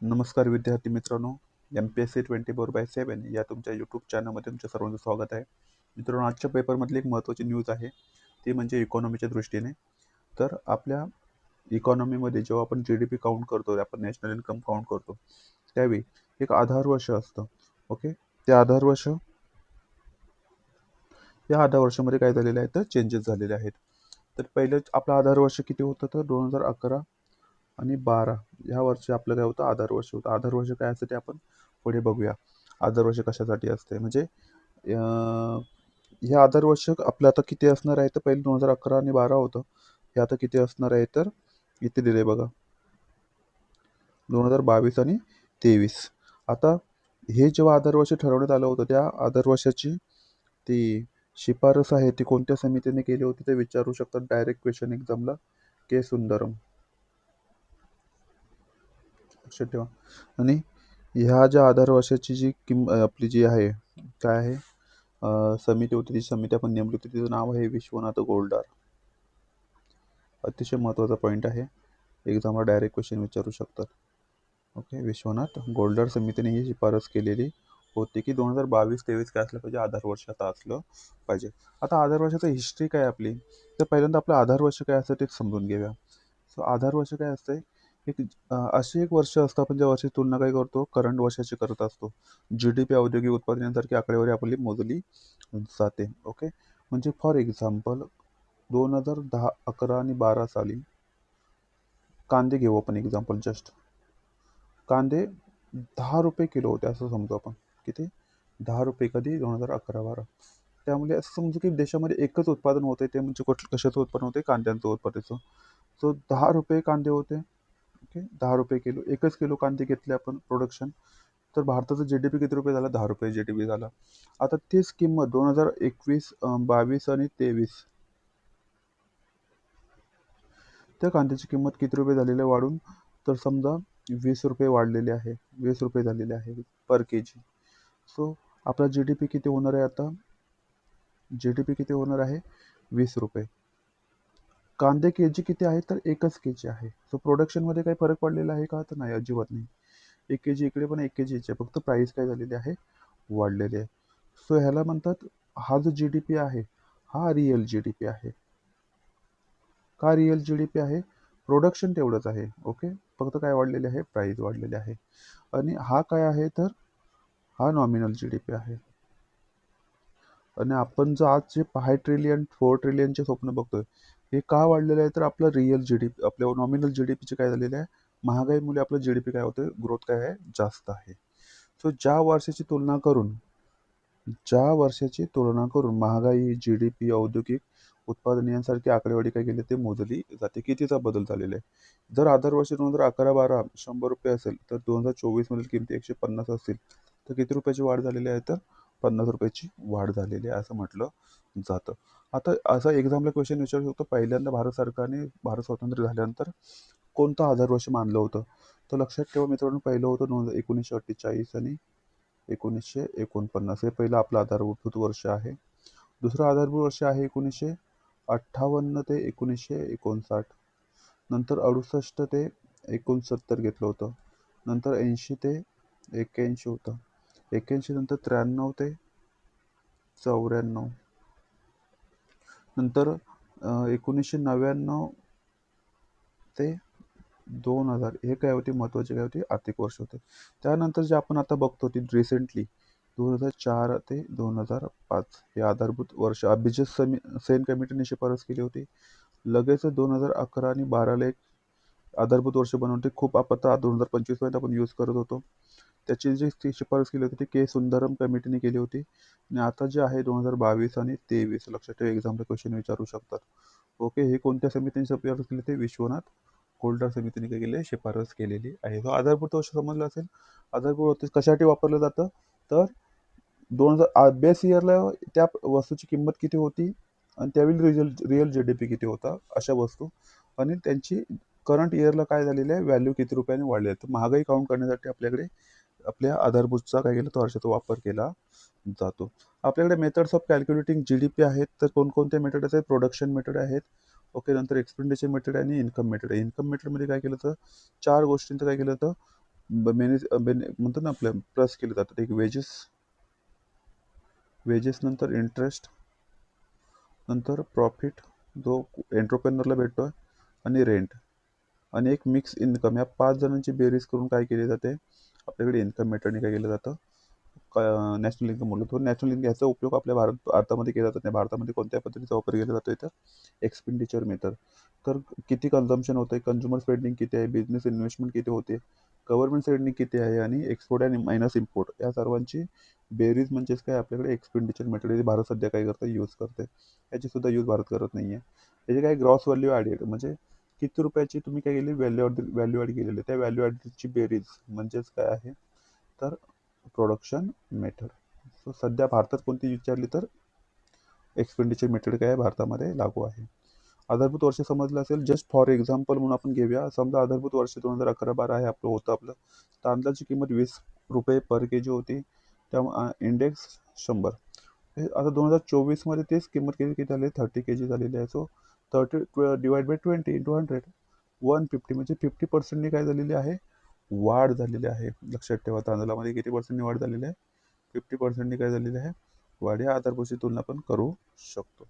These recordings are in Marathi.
नमस्कार विद्यार्थी मित्रांनो, MPSC 24/7 या तुमच्या यूट्यूब चॅनलमध्ये तुमच्या सर्वांचं स्वागत आहे. मित्रांनो, आजच्या पेपरमधली एक महत्त्वाची न्यूज आहे, ती म्हणजे इकॉनॉमीच्या दृष्टीने. तर आपल्या इकॉनॉमीमध्ये जेव्हा आपण GDP काउंट करतो, आपण नॅशनल इन्कम काउंट करतो, त्यावेळी एक आधार वर्ष असतं. ओके, ते आधार वर्ष या आधार वर्षामध्ये काय झालेलं आहे तर चेंजेस झालेले आहेत. तर पहिलं आपलं आधार वर्ष किती होतं तर 2011 आणि 12 ह्या वर्षी आपलं काय होतं आधार वर्ष होतं. आधार वर्ष काय असतं ते आपण पुढे बघूया. आधार वर्ष कशासाठी असते म्हणजे हे आधार वर्ष आपलं आता किती असणार आहे तर पहिले 2011 आणि 12 होतं. हे आता किती असणार आहे तर इथे दिले बघा 2022 आणि 23. आता हे जेव्हा आधार वर्ष ठरवण्यात आलं होतं त्या आधार वर्षाची ती शिफारस आहे ती कोणत्या समितीने केली होती ते विचारू शकतात डायरेक्ट क्वेश्चन एक्झामला. के सुंदरम, लक्षात ठेवा. आणि ह्या ज्या आधार वर्षाची जी आपली जी आहे काय आहे समिती होती, ती समिती आपण नेमली होती, तिचं नाव आहे विश्वनाथ गोल्डार. अतिशय महत्त्वाचा पॉईंट आहे, एक्झामला डायरेक्ट क्वेश्चन विचारू शकतात. ओके, विश्वनाथ गोल्डार समितीने ही शिफारस केलेली होती की 2022-23 काय असलं पाहिजे, आधार वर्ष आता असलं पाहिजे. आता आधार वर्षाचं हिस्ट्री काय आपली, तर पहिल्यांदा आपलं आधार वर्ष काय असतं ते समजून घेऊया. सो आधार वर्ष काय असते, एक अशी एक वर्ष असतं आपण ज्या वर्षाची तुलना काय करतो करंट वर्षाची करत असतो. GDP औद्योगिक उत्पादन यांसारखी आकडेवारी आपली मोजली जाते. ओके, म्हणजे फॉर एक्झाम्पल 2010, 11 आणि 12 साली कांदे घेऊ आपण एक्झाम्पल जस्ट. कांदे 10 रुपये किलो होते असं समजू आपण. किती? 10 रुपये कधी 2011-12. त्यामुळे असं समजू की देशामध्ये एकच उत्पादन होते ते म्हणजे कशाचं उत्पादन होते कांद्यांचं उत्पादनाचं. सो 10 रुपये कांदे होते. ओके, 10 रुपये किलो, एकच किलो कांदे घेतले आपण प्रोडक्शन, तर भारताचं GDP किती रुपये झाला 10 रुपये GDP झाला. आता तीच किंमत 2021, 22 आणि 23 त्या कांद्याची किंमत किती रुपये झालेली आहे वाढून, तर समजा 20 रुपये वाढलेले आहे, 20 रुपये झालेले आहे पर के जी. सो आपला GDP किती होणार आहे आता, GDP किती होणार आहे 20 रुपये. कांदे के जी किती आहे तर एकच के जी आहे. सो प्रोडक्शनमध्ये काही फरक पडलेला आहे का तर नाही, अजिबात नाही. 1 के जी इकडे पण 1 के जी इथे, फक्त प्राईस काय झालेली आहे वाढलेली आहे. सो ह्याला म्हणतात, हा जो GDP आहे हा रिअल GDP आहे. का रिअल GDP आहे, प्रोडक्शन तेवढंच आहे. ओके, फक्त काय वाढलेले आहे प्राईस वाढलेले आहे. आणि हा काय आहे तर हा नॉमिनल GDP आहे. आणि आपण जो आज जे 5 ट्रिलियन 4 ट्रिलियनचे स्वप्न बघतोय, हे का वाढलेलं आहे तर आपलं रिअल GDP, आपल्या नॉमिनल GDPचे काय झालेलं आहे, महागाईमुळे आपलं GDP काय होतं, ग्रोथ काय आहे जास्त आहे. सो ज्या वर्षाची तुलना करून महागाई, GDP, औद्योगिक उत्पादन यांसारखी आकडेवारी काय केली ते मोजली जाते. कितीचा बदल झालेला आहे. जर आधार वर्ष 2011-12 100 रुपये असेल तर 2024 मधील किमती 150 असतील तर किती रुपयाची वाढ झालेली आहे तर 50 रुपयाची वाढ झालेली आहे असं म्हटलं जातं. आता असा एक्झामला क्वेश्चन विचारू शकतो, पहिल्यांदा भारत सरकारने भारत स्वतंत्र झाल्यानंतर कोणतं आधार वर्ष मानलं होतं, तर लक्षात ठेवा मित्रांनो, पहिलं होतं 1948 आणि 1949. हे पहिलं आपलं आधारभूत वर्ष आहे. दुसरं आधारभूत वर्ष आहे 1958 ते 1959. नंतर 68 ते 69 घेतलं होतं. नंतर 80 ते 81 होतं. 81 नंतर 93 ते 94. नंतर 1999 ते 2000 हे काय होते महत्त्वाचे काय होते आर्थिक वर्ष होते. त्यानंतर जे आपण आता बघतो ते रिसेंटली 2004 ते 2005 हे आधारभूत वर्ष अभिजित सेन कमिटीने शिफारस केली होती. लगेच 2011 आणि 12ला एक आधारभूत वर्ष बनवते. खूप आता 2025 पर्यंत आपण यूज करत होतो. त्याची जी शिफारस केली होती ती के सुंदरम कमिटीने केली होती. आणि आता जे आहे 2022 आणि 23 लक्षात ठेवा, एक्झामला क्वेश्चन विचारू शकतात. ओके, हे कोणत्या समितीने शिफारस केली ते विश्वनाथ गोल्डार समितीने काय केली शिफारस केलेली आहे. तो आधारभूत वर्ष समजलं असेल. आधारभूत वर्ष कशासाठी वापरलं जातं तर 2000 बेस इयरला त्या वस्तूची किंमत किती होती आणि त्यावेळी रिअल GDP किती होता अशा वस्तू, आणि त्यांची करंट इयरला काय झालेलं आहे व्हॅल्यू किती रुपयाने वाढले. तर महागाई काउंट करण्यासाठी आपल्याकडे आपल्या आधारभूतचा काय केला तो वर्षाचा वापर केला जातो. आपल्याकडे मेथड्स ऑफ कॅल्क्युलेटिंग GDP आहेत, तर कोणकोणते मेथड आहेत, प्रोडक्शन मेथड आहेत. ओके, नंतर एक्सपेंडिचर मेथड आणि इन्कम मेथड आहे. इन्कम मेथडमध्ये काय केलं तर 4 गोष्टींचं काय केलं होतं, म्हणतो ना आपल्या प्लस केले जातात. एक वेजेस नंतर इंटरेस्ट नंतर प्रॉफिट जो एंटरप्रेनरला भेटतो आणि रेंट आणि एक मिक्स इन्कम, या 5 जणांची बेरीज करून काय केली जाते, आपल्याकडे इन्कम मेथडने काय केलं जातं, नॅशनल इन्कम म्हणलं. तो नॅशनल इन्कम याचा उपयोग आपल्या भारतामध्ये केला जात नाही. भारतामध्ये कोणत्या पद्धतीचा वापर केला जातो इथं, एक्सपेंडिचर मेथड. तर किती कन्झम्पशन होतं आहे, कंझ्युमर स्पेंडिंग किती आहे, बिझनेस इन्व्हेस्टमेंट किती होते, गव्हर्नमेंट स्पेंडिंग किती आहे आणि एक्सपोर्ट आणि मायनस इम्पोर्ट या सर्वांची बेरीज म्हणजेच काय आपल्याकडे एक्सपेंडिचर मेथड भारत सध्या काय करतं, यूज करते. याची सुद्धा यूज भारत करत नाही आहे. याची काय ग्रॉस व्हॅल्यू ॲडेड म्हणजे किती रुपयाची तुम्ही काय केली व्हॅल्यू ॲड केलेली, त्या व्हॅल्यू ॲडची बेरीज म्हणजेच काय आहे तर प्रोडक्शन मेथड. सो सध्या भारतात कोणती विचारली तर एक्सपेंडिचर मेथड काय भारतामध्ये लागू आहे. आधारभूत वर्ष समजलं असेल, जस्ट फॉर एक्झाम्पल म्हणून आपण घेऊया. समजा आधारभूत वर्ष 2011-12 आहे आपलं, होतं आपलं. तांदळाची किंमत 20 रुपये पर के जी होती, त्या इंडेक्स 100. आता 2024 तेच किंमत किती किती झाली, 30 के जी झालेली आहे. सो 30 डिवाइड बाय 20 इंटू 100 150 म्हणजे 50% काय झालेली आहे, वाढ झालेली आहे. लक्षात ठेवा, तांदळामध्ये किती पर्सेंटनी वाढ झालेली आहे, 50% काय झालेली आहे वाढ. या आधारभूतची तुलना पण करू शकतो.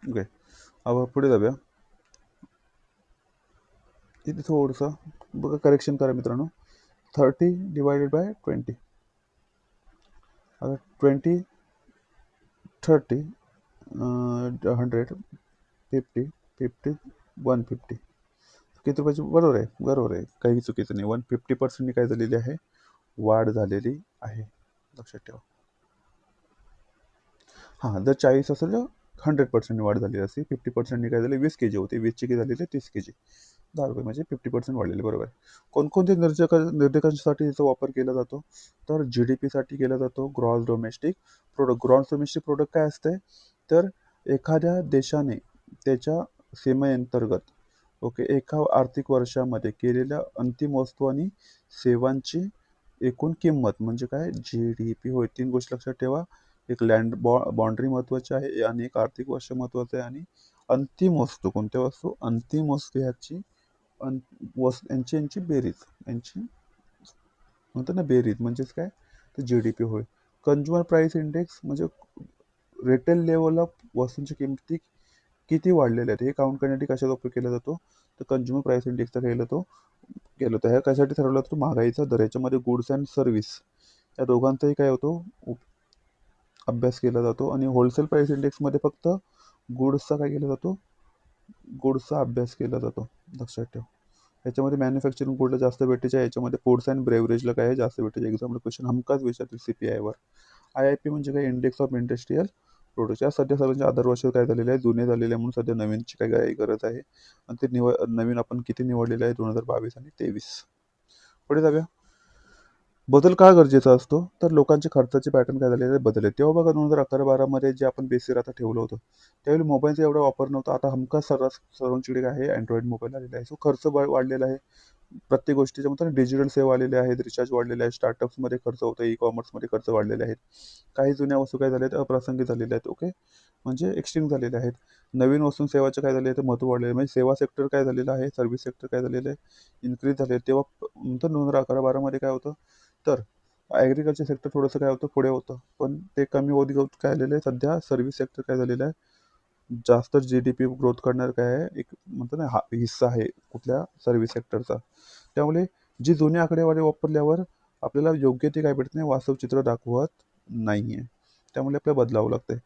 ओके, अब पुढे जाऊया. इथे थोडंसं बघा, करेक्शन करा मित्रांनो. 30 डिवायडेड बाय 20, आता 20 30 100 50 50 150 किती रुपयाची, बरोबर आहे बरोबर आहे, काही चुकीचं नाही. 150% काय झालेली आहे, वाढ झालेली आहे. लक्षात ठेवा. हां, जर 40 असेल तर 100% वाढ झालेली असते. 50% काय झाली, 20 के जी होती, 20ची किती झालेली 30 के जी, 10 रुपये म्हणजे 50% वाढलेले. बरोबर आहे. कोणकोणते निर्देशांकांसाठी याचा वापर केला जातो, तर जी डी पीसाठी केला जातो, gross domestic product. Gross domestic product काय असते, तर एखाद्या देशाने त्याच्या सीमेअंतर्गत ओके एका आर्थिक वर्षामध्ये केलेल्या अंतिम वस्तू आणि सेवांची एकूण किंमत म्हणजे काय, जी डी पी होय. 3 गोष्टी लक्षात ठेवा. एक लँड बाउंड्री महत्त्वाची आहे आणि एक आर्थिक वर्ष महत्त्वाचं आहे आणि अंतिम वस्तू, कोणत्या वस्तू, अंतिम वस्तू ह्याची यांची बेरीज, यांची म्हणतो ना बेरीज म्हणजेच काय, तर जी डी पी होय. कंझ्युमर प्राईस इंडेक्स म्हणजे रिटेल लेवलला वस्तूंची किंमती किती वाढलेल्या आहेत हे काउंट करण्यासाठी कशाचा उपयोग केला जातो, तर कंझ्युमर प्राईस इंडेक्सचा केलं होतं. ह्या कशासाठी ठरवलं जातो, महागाईचा दर. याच्यामध्ये गुड्स अँड सर्व्हिस या दोघांचाही काय होतो अभ्यास केला जातो आणि होलसेल प्राईस इंडेक्समध्ये फक्त गुड्सचा काय केला जातो, गुड्सचा अभ्यास केला जातो. लक्षात ठेवा. याच्यामध्ये मॅन्युफॅक्चरिंग गुडला जास्त भेटायचे आहे, याच्यामध्ये फूड्स अँड ब्रेवरेजला काय जास्त भेटायचे. एक्झाम्पल क्वेश्चन हमखास विचारतील सीपीआयवर. IIP म्हणजे काय, इंडेक्स ऑफ इंडस्ट्रियल प्रोडक्ट. या सध्या सर्वांचे आधार वर्ष काय झालेले आहे, जुने झालेले आहे, म्हणून सध्या नवीनची काय गरज आहे आणि ते नवीन आपण किती निवडलेले आहे, 2022 आणि 2023. पुढे जाऊया. बदल का गरजेचा असतो, तर लोकांचे खर्चाचे पॅटर्न काय झालेले बदलले. तेव्हा बघा 2011-12 जे आपण बेसिक आता ठेवलं होतं, त्यावेळी मोबाईलचा एवढा वापर नव्हता. आता हमखास सर्वांकडे काय आहे, अँड्रॉइड मोबाईल आलेला आहे. सो खर्च वाढलेला आहे. प्रत्येक गोष्टीच्या म्हणतात डिजिटल सेवा आलेल्या आहेत, रिचार्ज वाढलेले आहेत, स्टार्टअप्समध्ये खर्च होतं, ई कॉमर्समध्ये खर्च वाढलेले आहेत. काही जुन्या वस्तू काय झाल्या आहेत, अप्रासंगिक झालेल्या आहेत. ओके, म्हणजे एक्सटिंग झालेल्या आहेत. नवीन वस्तू सेवाचे काय झाले आहे, तर महत्त्व वाढलेलं आहे. म्हणजे सेवा सेक्टर काय झालेलं आहे, सर्व्हिस सेक्टर काय झालेलं आहे, इन्क्रीज झाले. तेव्हा नंतर 2011-12 काय होतं, तर ॲग्रिकल्चर सेक्टर थोडंसं काय होतं, पुढे होतं, पण ते कमी होत होत काय झालेलं आहे, सध्या सर्व्हिस सेक्टर काय झालेलं आहे, जास्त जी डी पी ग्रोथ करणार काय आहे, एक म्हणतो ना हा हिस्सा आहे कुठल्या सर्व्हिस सेक्टरचा. त्यामुळे जी जुने आकडेवारी वापरल्यावर आपल्याला योग्य ते काय भेटत नाही, वास्तव चित्र दाखवत नाही आहे. त्यामुळे आपल्याला बदलावं लागतं.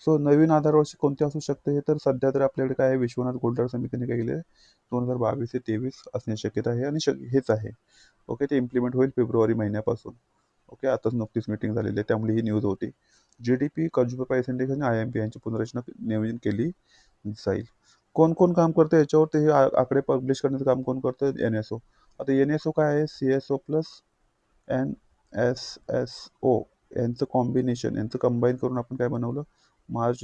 सो नवीन आधारवर्ष कोणते असू शकते, हे तर सध्या तर आपल्याकडे काय आहे, विश्वनाथ गोल्डर समितीने काय केले 2022 ते 23 असण्याची शक्यता आहे आणि हेच आहे. ओके, ते इम्प्लिमेंट होईल फेब्रुवारी महिन्यापासून. ओके, आताच नुकतीच मीटिंग झालेली आहे, त्यामुळे ही न्यूज होती. G D P, consumer price index आणि IMP यांची पुनर्रचना नियोजन केली जाईल. कोण कोण काम करतं याच्यावर, ते हे आकडे पब्लिश करण्याचं काम कोण करतं, NSO. आता NSO काय आहे, CSO प्लस NSSO यांचं कॉम्बिनेशन, यांचं कंबाईन करून आपण काय बनवलं, मार्च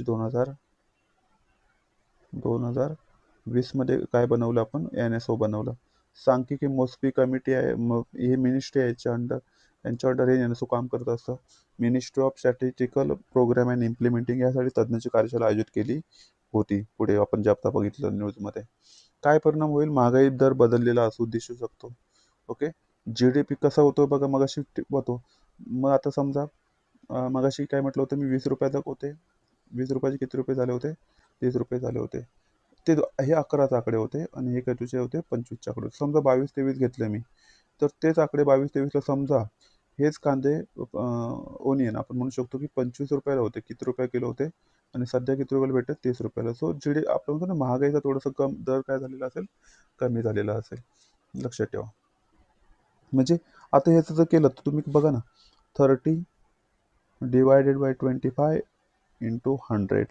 2020 काय बनवलं आपण, NSO बनवलं. सांख्यिकी मोस्पी कमिटी आहे, मग ही मिनिस्ट्री आहे याच्या अंडर. यांच्या अंडर हे एनएसओ काम करत असतं. Ministry of statistical programme and implementing यासाठी तज्ज्ञांची कार्यशाळा आयोजित केली होती. पुढे आपण जे आता बघितलं न्यूजमध्ये, काय परिणाम होईल? महागाई दर बदललेला असू दिसू शकतो. ओके, GDP कसा होतो बघा, मगाशी होतो. मग आता समजा मगाशी काय म्हटलं होतं मी, 20 रुपयाचा होते, 20 रुपयाचे किती रुपये झाले होते? 30 रुपये झाले होते. ते हे 11चे आकडे होते आणि हे काय तुझे होते 25चे आकडे. समजा 22-23 घेतले मी, तर तेच आकडे 22-23ला समजा हेच कांदे ओनियन आपण म्हणू शकतो की 25 रुपयाला होते, किती रुपये किलो होते, आणि सध्या किती रुपयाला भेटतात? 30 रुपयाला. सो आपण म्हणतो ना महागाईचा थोडंसं दर काय झालेला असेल? कमी झालेला असेल. लक्षात ठेवा. म्हणजे आता ह्याचं जर केलं तर तुम्ही बघा ना, 30 डिवायडेड बाय 25 इंटू 100,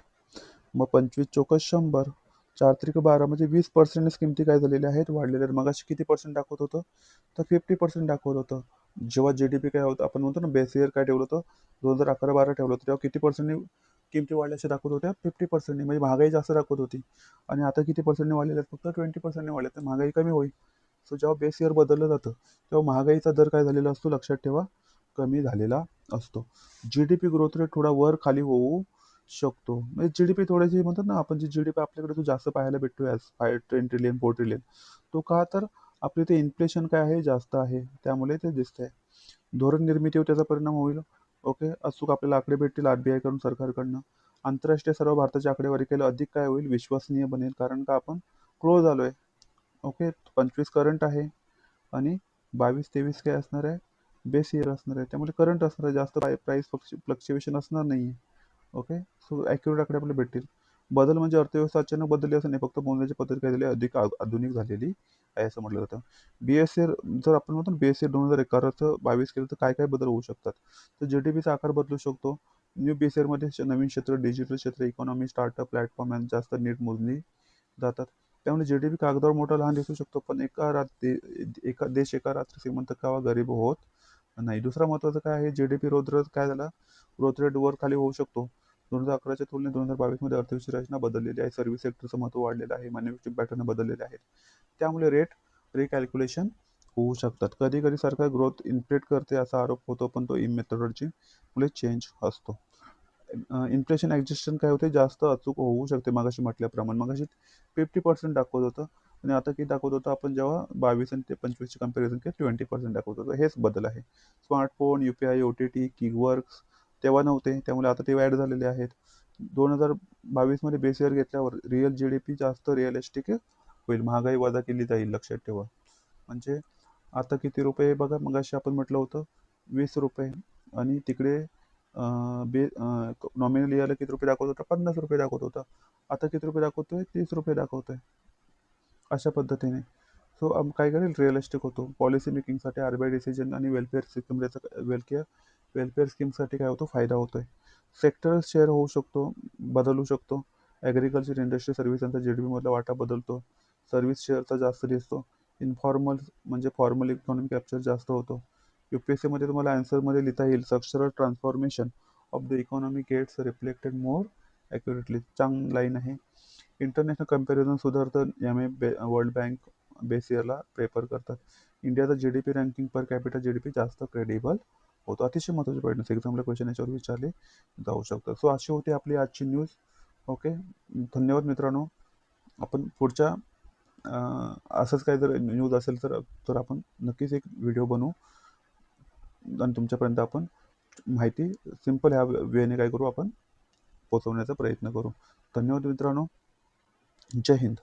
मग 25 चोकस 100, 4 त्रिक 12, म्हणजे 20% किमती काय झालेल्या आहेत? वाढलेल्या आहेत. मगाशी किती पर्सेंट दाखवत होतं? तर 50% दाखवत होतं. जेव्हा GDP काय होतं, आपण म्हणतो ना बेस इयर काय ठेवलं होतं? 2011-12 ठेवलं होतं, तेव्हा किती पर्सेंटने किमती वाढल्याचे दाखवत होत्या? 50%. म्हणजे महागाई जास्त दाखवत होती. आणि आता किती पर्सेंटने वाढलेल्या आहेत? फक्त 20%ने वाढल्या. तर महागाई कमी होईल. सो जेव्हा बेस इयर बदललं जातं, तेव्हा महागाईचा दर काय झालेला असतो? लक्षात ठेवा, कमी झालेला असतो. GDP ग्रोथ रेट थोडा वर खाली होऊ शकतो. म्हणजे GDP थोड्याशी म्हणतात ना आपण, जी GDP आपल्याकडे तो जास्त पाहायला भेटतोय आज 10 ट्रिलियन 4 ट्रिलियन, तो का? तर आपले ते इन्फ्लेशन काय आहे? जास्त आहे, त्यामुळे ते दिसतंय. धोरण निर्मितीवर त्याचा परिणाम होईल. ओके, अचूक आपल्याला आकडे भेटतील RBI कडून, सरकारकडनं. आंतरराष्ट्रीय सर्व भारताची आकडेवारी केलं अधिक काय होईल? विश्वसनीय बनेल, कारण का आपण क्लोज आलोय. ओके, 25 करंट आहे आणि 22-23 काय असणार आहे? बेस इयर असणार आहे, त्यामुळे करंट असणार आहे, जास्त प्राइस फ्लक्च्युएशन असणार नाही आहे. ओके, सो ॲक्युरेट आकडे आपल्याला भेटतील. बदल म्हणजे अर्थव्यवस्था अचानक बदलली असं नाही, फक्त मोजण्याची पद्धत काय झाली? अधिक आधुनिक झालेली आहे असं म्हटलं जातं. BSR जर आपण म्हणतो ना, BSR 2011-22 केलं तर काय काय बदल होऊ शकतात? तर GDPचा आकार बदलू शकतो. न्यू BSR मध्ये नवीन क्षेत्र, डिजिटल क्षेत्र, इकॉनॉमी, स्टार्टअप, प्लॅटफॉर्म यांना जास्त नीट मोजली जातात. त्यामुळे GDP कागदावर मोठा लहान दिसू शकतो, पण एका रात्री श्रीमंत किंवा गरीब होत नाही. दुसरा महत्त्वाचं काय आहे? GDP ग्रोथ रेट काय झाला? ग्रोथ रेट वर खाली होऊ शकतो. 2011च्या तुलनेत 2022 मध्ये अर्थव्यवस्थेची रचना बदललेली आहे. सर्व्हिस सेक्टरचं महत्त्व वाढलेलं आहे. मॅन्युफॅक्चरिंग पॅटर्न बदललेले आहेत. त्यामुळे रेट रिकॅल्क्युलेशन होऊ शकतात. कधी कधी सरकार ग्रोथ इन्फ्लेट करते असा आरोप होतो, पण तो मेथडॉलॉजी मुळे चेंज असतो. इन्फ्लेशन ॲडजस्टमेंट काय होते? जास्त अचूक होऊ शकते. मगाशी म्हटल्याप्रमाणे, मगाशी 50% दाखवत होतं आणि आता किती दाखवत होतं? आपण जेव्हा 22 आणि ते 25ची कंपॅरिझन केली, 20% दाखवत होतं. हेच बदल आहे. स्मार्टफोन, UPI, OTT, किकवर्क्स तेव्हा नव्हते, त्यामुळे आता ते ॲड झालेले आहेत. 2022 मध्ये बेस इयर घेतल्यावर रिअल GDP जास्त रिअलिस्टिक होईल. महागाई वजा केली जाईल, लक्षात ठेवा. म्हणजे आता किती रुपये बघा, मगाशी आपण म्हटलं होतं 20 रुपये, आणि तिकडे नॉमिनल याला किती रुपये दाखवत होता? 50 रुपये दाखवत होता. आता किती रुपये दाखवतोय? 30 रुपये दाखवतोय. अशा पद्धतीने. सो काय करेल? रिअलिस्टिक होतो. पॉलिसी मेकिंगसाठी RBI डिसिजन आणि वेलफेअर सिस्टम, वेलफेअर स्कीमसाठी काय होतो? फायदा होतोय. सेक्टर शेअर होऊ शकतो, बदलू शकतो. ॲग्रिकल्चर, इंडस्ट्री, सर्व्हिस यांचा GDP मधला वाटा बदलतो. सर्व्हिस शेअरचा जास्त दिसतो. इन्फॉर्मल म्हणजे फॉर्मल इकॉनॉमी कॅप्चर जास्त होतो. UPSC मध्ये तुम्हाला आन्सरमध्ये लिहिता येईल, structural transformation of the economy gets reflected more accurately. चांगली लाईन आहे. इंटरनॅशनल कंपॅरिझन सुधारतं. वर्ल्ड बँक बेस इयरला प्रेफर करतात. इंडियाचा GDP ranking per capital GDP जास्त क्रेडिबल होतो. अतिशय महत्त्वाचे पॉईंट्स, एक्झामला क्वेश्चन याच्यावर विचारले जाऊ शकतात. सो अशी होती आपली आजची न्यूज. ओके, धन्यवाद मित्रांनो. आपण पुढच्या असंच काही जर न्यूज असेल तर आपण नक्कीच एक व्हिडिओ बनवू आणि तुमच्यापर्यंत आपण माहिती सिंपल ह्या वेने काय करू, आपण पोहोचवण्याचा प्रयत्न करू. धन्यवाद मित्रांनो. जय हिंद.